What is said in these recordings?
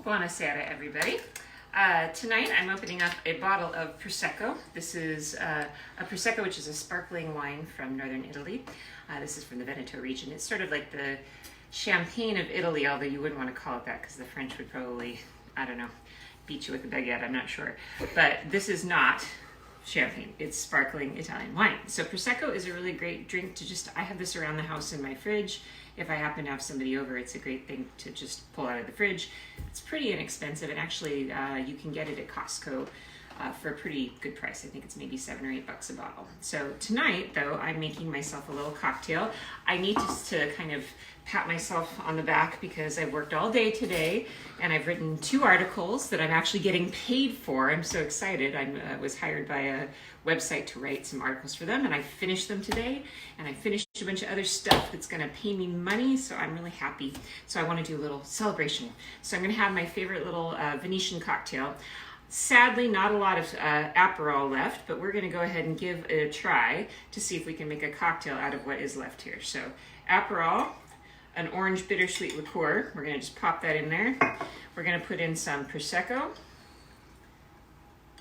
Buonasera, everybody. Tonight I'm opening up a bottle of Prosecco. This is a Prosecco, which is a sparkling wine from northern Italy. This is from the Veneto region. It's sort of like the champagne of Italy, although you wouldn't want to call it that because the French would probably, I don't know, beat you with a baguette, I'm not sure. But this is not champagne. It's sparkling Italian wine. So Prosecco is a really great drink to I have this around the house in my fridge. If I happen to have somebody over, it's a great thing to just pull out of the fridge. It's pretty inexpensive, and actually you can get it at Costco for a pretty good price. I think it's maybe $7 or $8 a bottle. So tonight, though, I'm making myself a little cocktail. I need to kind of pat myself on the back because I've worked all day today, and I've written 2 articles that I'm actually getting paid for. I'm so excited. I was hired by a website to write some articles for them, and I finished them today, and I finished a bunch of other stuff that's going to pay me money, so I'm really happy. So I want to do a little celebration. So I'm going to have my favorite little Venetian cocktail. Sadly, not a lot of Aperol left, but we're going to go ahead and give it a try to see if we can make a cocktail out of what is left here. So Aperol, an orange bittersweet liqueur. We're going to just pop that in there. We're going to put in some Prosecco.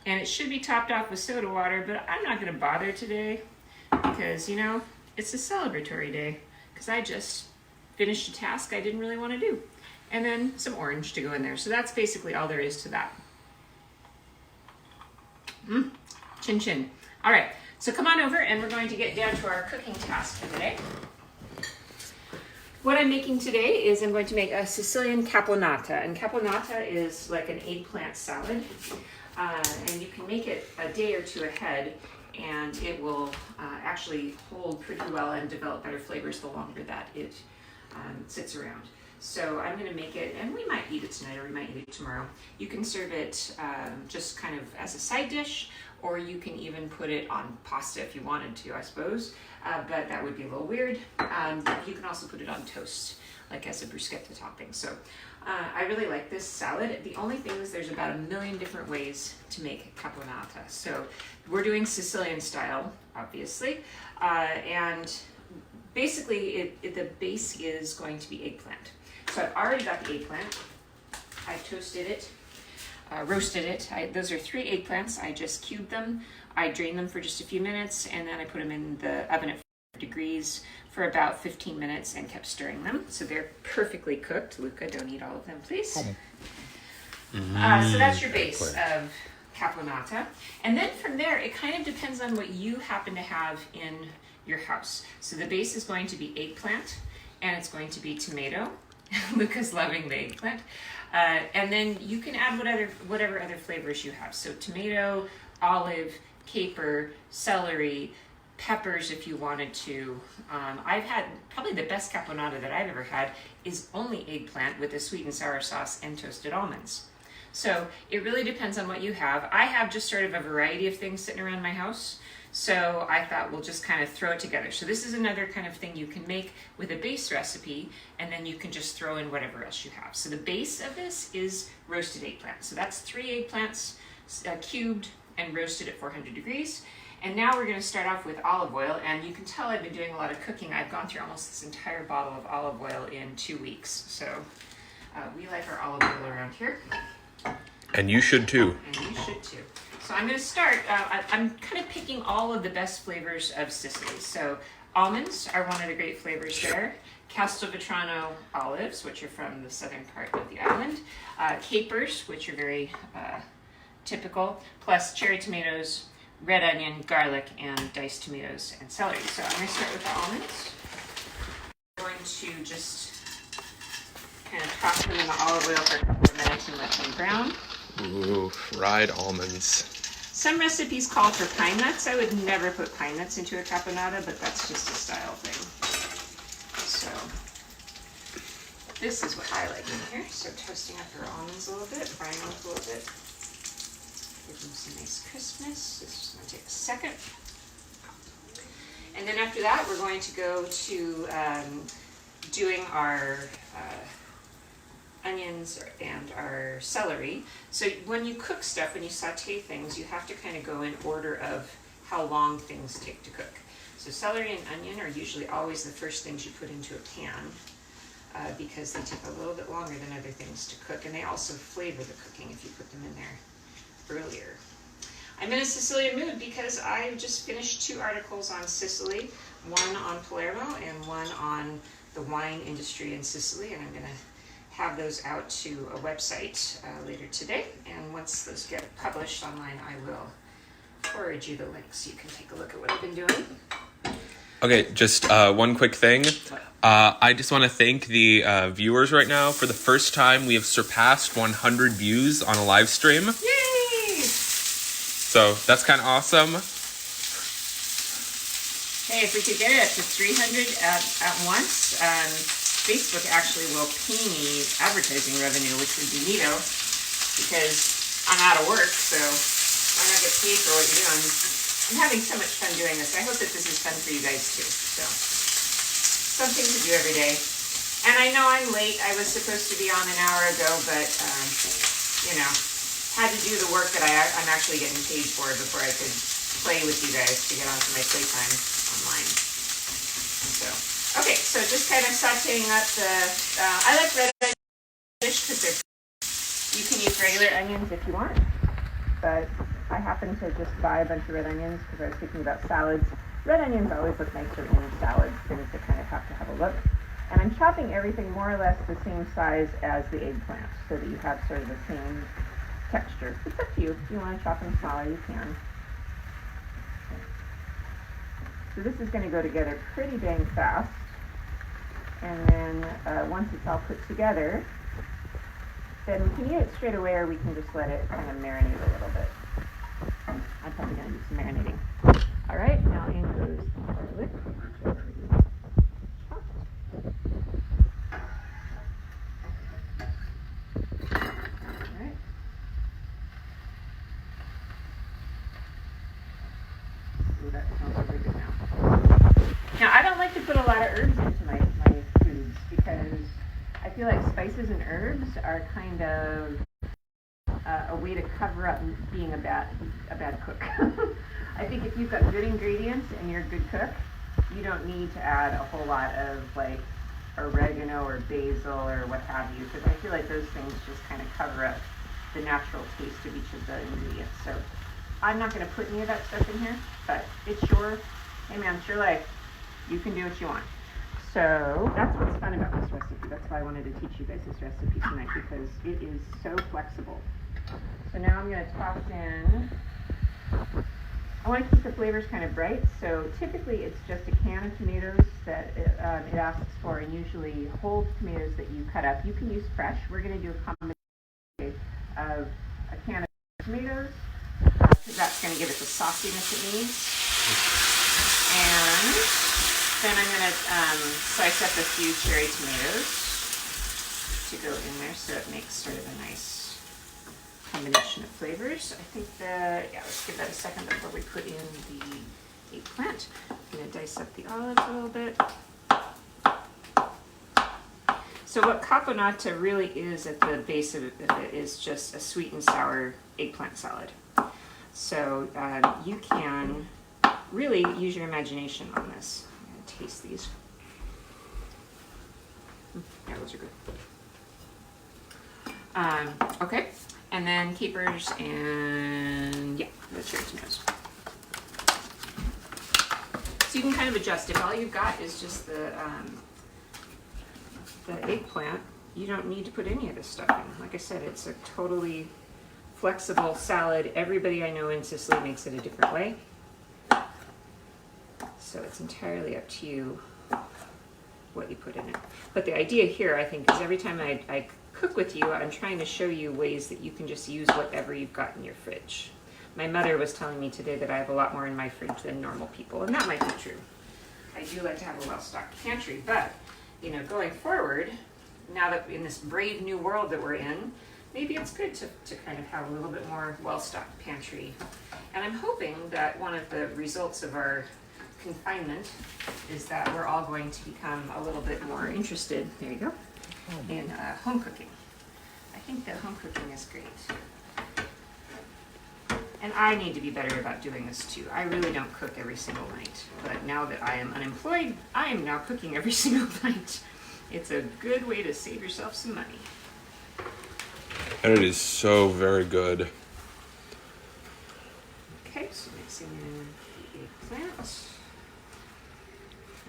And it should be topped off with soda water, but I'm not going to bother today because, you know, it's a celebratory day because I just finished a task I didn't really want to do. And then some orange to go in there. So that's basically all there is to that. Chin chin. All right, so come on over and we're going to get down to our cooking task for today. What I'm making today is I'm going to make a Sicilian caponata. And caponata is like an eggplant salad. And you can make it a day or 2 ahead, and it will actually hold pretty well and develop better flavors the longer that it sits around. So I'm going to make it, and we might eat it tonight or we might eat it tomorrow. You can serve it just kind of as a side dish, or you can even put it on pasta if you wanted to, I suppose, but that would be a little weird. You can also put it on toast, like as a bruschetta topping. So I really like this salad. The only thing is there's about 1 million different ways to make caponata. So we're doing Sicilian style, obviously, and basically the base is going to be eggplant. So I've already got the eggplant. I toasted it, roasted it. Those are 3 eggplants. I just cubed them. I drained them for just a few minutes, and then I put them in the oven at 4 degrees for about 15 minutes and kept stirring them. So they're perfectly cooked. Luca, don't eat all of them, please. So that's your base of caponata. And then from there, it kind of depends on what you happen to have in your house. So the base is going to be eggplant, and it's going to be tomato. Luca's loving the eggplant. And then you can add whatever other flavors you have. So tomato, olive, caper, celery, peppers if you wanted to. I've had probably the best caponata that I've ever had is only eggplant with a sweet and sour sauce and toasted almonds. So it really depends on what you have. I have just sort of a variety of things sitting around my house. So I thought we'll just kind of throw it together. So this is another kind of thing you can make with a base recipe, and then you can just throw in whatever else you have. So the base of this is roasted eggplant. So that's 3 eggplants cubed and roasted at 400 degrees. And now we're going to start off with olive oil, and you can tell I've been doing a lot of cooking. I've gone through almost this entire bottle of olive oil in 2 weeks. So we like our olive oil around here. And you should too. And you should too. So I'm going to start, I'm kind of picking all of the best flavors of Sicily. So almonds are one of the great flavors there. Castelvetrano olives, which are from the southern part of the island. Capers, which are very typical, plus cherry tomatoes, red onion, garlic, and diced tomatoes and celery. So I'm going to start with the almonds. I'm going to just kind of toss them in the olive oil for a couple of minutes and let them brown. Ooh, fried almonds. Some recipes call for pine nuts. I would never put pine nuts into a caponata, but that's just a style thing. So this is what I like in here. So toasting up our almonds a little bit, frying them up a little bit. Give them some nice crispness. This is going to take a second. And then after that, we're going to go to doing our onions and our celery. So when you cook stuff, when you saute things, you have to kind of go in order of how long things take to cook. So celery and onion are usually always the first things you put into a pan. because they take a little bit longer than other things to cook, and they also flavor the cooking if you put them in there earlier. I'm in a Sicilian mood because I just finished 2 articles on Sicily, one on Palermo and one on the wine industry in Sicily, and I'm going to have those out to a website later today, and once those get published online, I will forward you the link so you can take a look at what I've been doing. Okay, just one quick thing. I just want to thank the viewers right now. For the first time, we have surpassed 100 views on a live stream. Yay! So that's kind of awesome. Hey, if we could get it up to 300 at once, Facebook actually will pay me advertising revenue, which would be neato, because I'm out of work, so why not get paid for what you're doing? I'm having so much fun doing this. I hope that this is fun for you guys too. So, something to do every day. And I know I'm late. I was supposed to be on an hour ago, but, you know, had to do the work that I'm actually getting paid for before I could play with you guys to get onto my playtime online. So, okay, so just kind of sauteing up the, I like red onions because you can use regular onions if you want, but I happen to just buy a bunch of red onions because I was thinking about salads. Red onions always look nicer in salads, things that kind of have to have a look. And I'm chopping everything more or less the same size as the eggplant so that you have sort of the same texture. It's up to you. If you want to chop them smaller, you can. So this is going to go together pretty dang fast. And then once it's all put together, then we can eat it straight away or we can just let it kind of marinate a little bit. I'm probably going to do some marinating. All right, now in goes the garlic, which I already chopped. All right. Ooh, that smells really good now. Now, I don't like to put a lot of herbs into my foods because I feel like spices and herbs are kind of a way to cover up being a bad cook. I think if you've got good ingredients and you're a good cook, you don't need to add a whole lot of like oregano or basil or what have you, because I feel like those things just kind of cover up the natural taste of each of the ingredients. So I'm not going to put any of that stuff in here, but it's your, hey man, it's your life. You can do what you want. So that's what's fun about this recipe. That's why I wanted to teach you guys this recipe tonight, because it is so flexible. So now I'm going to toss in, I want to keep the flavors kind of bright, so typically it's just a can of tomatoes that it asks for, and usually whole tomatoes that you cut up. You can use fresh. We're going to do a combination of a can of tomatoes, because that's going to give it the sauciness it needs. And then I'm going to slice up a few cherry tomatoes to go in there so it makes sort of a nice combination of flavors. I think let's give that a second before we put in the eggplant. I'm going to dice up the olives a little bit. So what Caponata really is at the base of it is just a sweet and sour eggplant salad. So you can really use your imagination on this. I'm going to taste these. Yeah, those are good. Okay. And then capers and, yeah, the cherry tomatoes. So you can kind of adjust. If all you've got is just the eggplant, you don't need to put any of this stuff in. Like I said, it's a totally flexible salad. Everybody I know in Sicily makes it a different way. So it's entirely up to you what you put in it. But the idea here, I think, is every time I cook with you, I'm trying to show you ways that you can just use whatever you've got in your fridge. My mother was telling me today that I have a lot more in my fridge than normal people, and that might be true. I do like to have a well-stocked pantry, but, you know, going forward, now that in this brave new world that we're in, maybe it's good to kind of have a little bit more well-stocked pantry. And I'm hoping that one of the results of our confinement is that we're all going to become a little bit more interested, there you go, in home cooking. I think that home cooking is great. And I need to be better about doing this too. I really don't cook every single night, but now that I am unemployed, I am now cooking every single night. It's a good way to save yourself some money. And it is so very good. Okay, so mixing in the eggplant.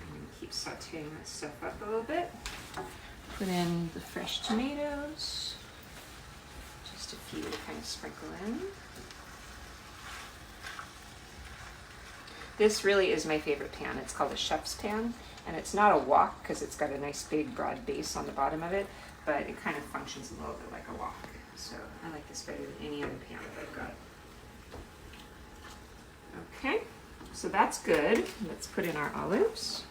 And keep sauteing that stuff up a little bit. Put in the fresh tomatoes. Just a few to kind of sprinkle in. This really is my favorite pan. It's called a chef's pan, and it's not a wok because it's got a nice big broad base on the bottom of it, but it kind of functions a little bit like a wok. So I like this better than any other pan that I've got. Okay, so that's good. Let's put in our olives.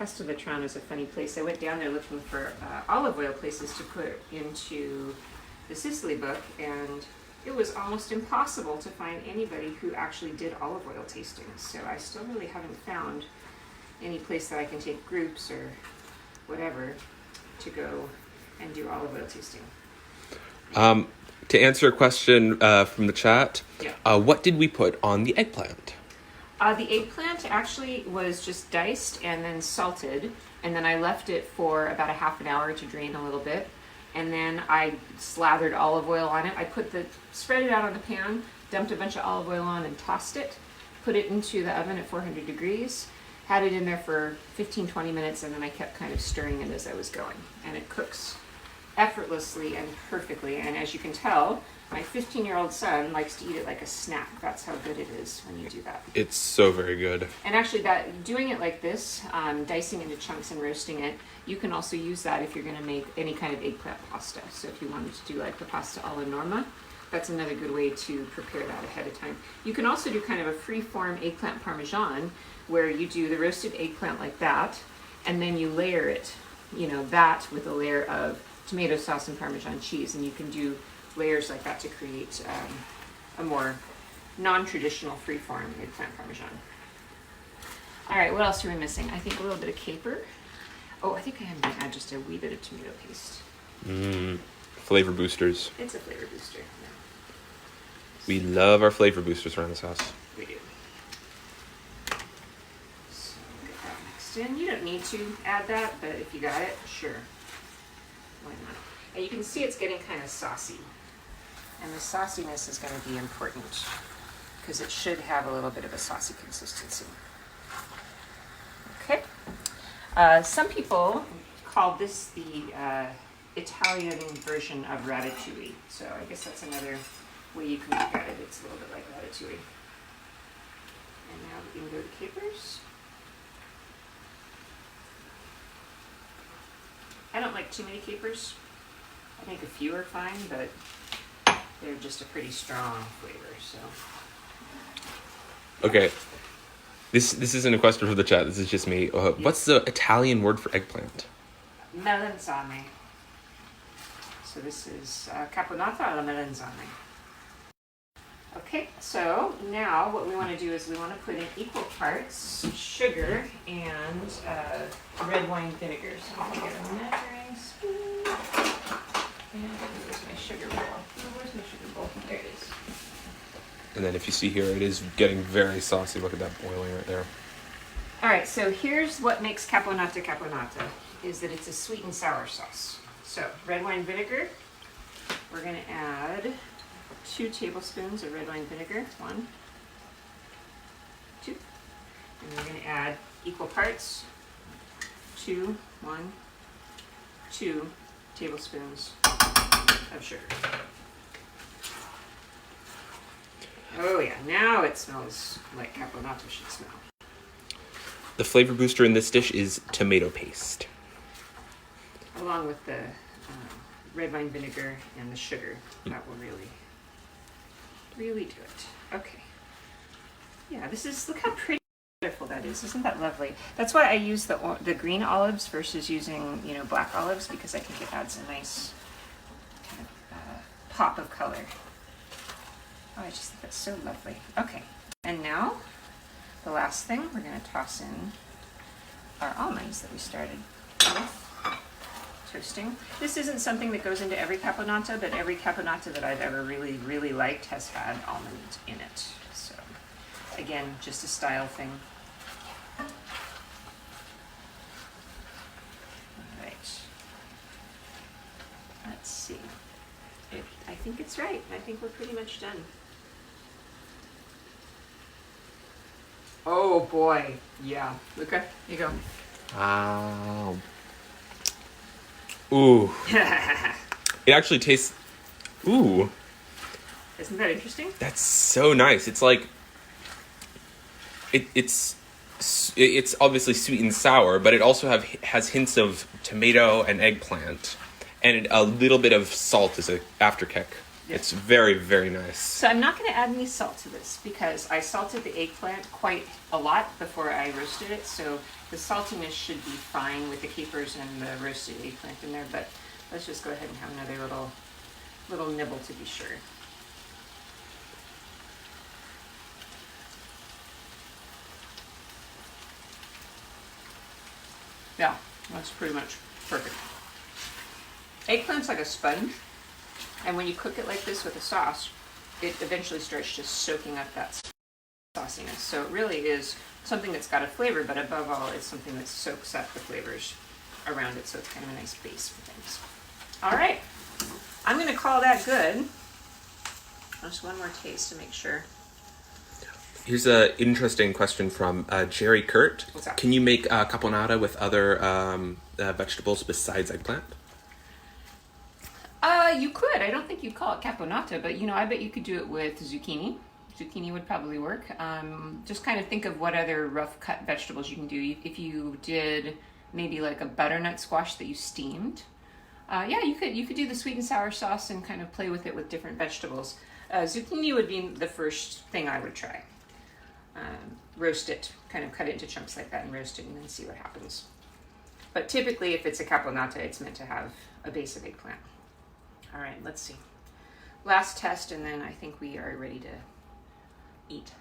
Castelvetrano is a funny place. I went down there looking for olive oil places to put into the Sicily book, and it was almost impossible to find anybody who actually did olive oil tastings. So I still really haven't found any place that I can take groups or whatever to go and do olive oil tasting. To answer a question from the chat, Yeah. What did we put on the eggplant? The eggplant actually was just diced and then salted, and then I left it for about a half an hour to drain a little bit. And then I slathered olive oil on it. I spread it out on the pan, dumped a bunch of olive oil on and tossed it, put it into the oven at 400 degrees, had it in there for 15-20 minutes, and then I kept kind of stirring it as I was going. And it cooks effortlessly and perfectly. And as you can tell, my 15-year-old son likes to eat it like a snack. That's how good it is when you do that. It's so very good. And actually, doing it like this, dicing into chunks and roasting it, you can also use that if you're going to make any kind of eggplant pasta. So if you wanted to do like the pasta alla norma, that's another good way to prepare that ahead of time. You can also do kind of a free-form eggplant parmesan, where you do the roasted eggplant like that, and then you layer it, that with a layer of tomato sauce and Parmesan cheese, and you can do layers like that to create a more non-traditional free-form eggplant parmesan. All right, what else are we missing? I think a little bit of caper. Oh, I think I am going to add just a wee bit of tomato paste. Flavor boosters. It's a flavor booster. Yeah. We love our flavor boosters around this house. We do. So get that mixed in. You don't need to add that, but if you got it, sure. Why not? And you can see it's getting kind of saucy. And the sauciness is going to be important because it should have a little bit of a saucy consistency. Okay. Some people call this the Italian version of ratatouille. So I guess that's another way you can look at it. It's a little bit like ratatouille. And now we can go to capers. I don't like too many capers. I think a few are fine, but they're just a pretty strong flavor, so. Okay. This isn't a question for the chat. This is just me. What's the Italian word for eggplant? Melanzane. So this is Caponata alla melanzane. Okay, so now what we want to do is we want to put in equal parts sugar and red wine vinegar. So I'm going to get a measuring spoon. And where's my sugar bowl? Oh, where's my sugar bowl? There it is. And then if you see here, it is getting very saucy. Look at that boiling right there. All right, so here's what makes Caponata Caponata, is that it's a sweet and sour sauce. So red wine vinegar, we're going to add 2 tablespoons of red wine vinegar. 1, 2. And we're going to add equal parts, 2 tablespoons of sugar. Oh yeah, now it smells like Caponata should smell. The flavor booster in this dish is tomato paste. Along with the red wine vinegar and the sugar. That will really do it. Okay. Yeah, look how pretty beautiful that is. Isn't that lovely? That's why I use the green olives versus using, black olives, because I think it adds a nice kind of pop of color. Oh, I just think that's so lovely. Okay, and now the last thing, we're going to toss in our almonds that we started with toasting. This isn't something that goes into every caponata, but every caponata that I've ever really liked has had almond in it. So again, just a style thing. see. I think it's right. I think we're pretty much done. Oh boy, yeah. Okay, here you go. Wow. Ooh. It actually tastes. Ooh. Isn't that interesting? That's so nice. It's like. It's obviously sweet and sour, but it also has hints of tomato and eggplant, and a little bit of salt as an afterkick. Yeah. It's very, very nice. So I'm not going to add any salt to this because I salted the eggplant quite a lot before I roasted it, so the saltiness should be fine with the capers and the roasted eggplant in there, but let's just go ahead and have another little nibble to be sure. Yeah, that's pretty much perfect. Eggplant's like a sponge, and when you cook it like this with a sauce, it eventually starts just soaking up that sauciness. So it really is something that's got a flavor, but above all, it's something that soaks up the flavors around it, so it's kind of a nice base for things. All right, I'm going to call that good. Just one more taste to make sure. Here's an interesting question from Jerry Kurt. What's that? Can you make caponata with other vegetables besides eggplant? You could. I don't think you'd call it caponata, but I bet you could do it with zucchini. Zucchini would probably work. Just kind of think of what other rough cut vegetables you can do. If you did maybe like a butternut squash that you steamed, yeah, you could do the sweet and sour sauce and kind of play with it with different vegetables. Zucchini would be the first thing I would try. Roast it, kind of cut it into chunks like that and roast it and then see what happens. But typically if it's a caponata, it's meant to have a base of eggplant. All right, let's see. Last test and then I think we are ready to eat.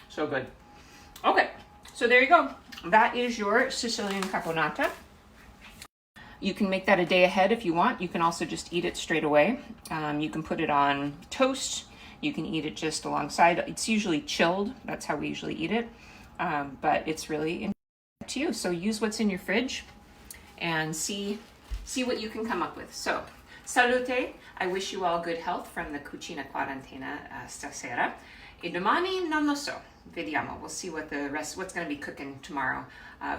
So good. Okay, so there you go. That is your Sicilian caponata. You can make that a day ahead if you want. You can also just eat it straight away. You can put it on toast. You can eat it just alongside. It's usually chilled. That's how we usually eat it. But it's really up to you. So use what's in your fridge and see what you can come up with. So, salute. I wish you all good health from the Cucina Quarantena stasera. E domani non lo so. Vediamo. We'll see what's going to be cooking tomorrow.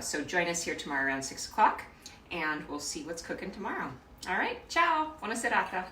So join us here tomorrow around 6 o'clock. And we'll see what's cooking tomorrow. All right, ciao, buona serata.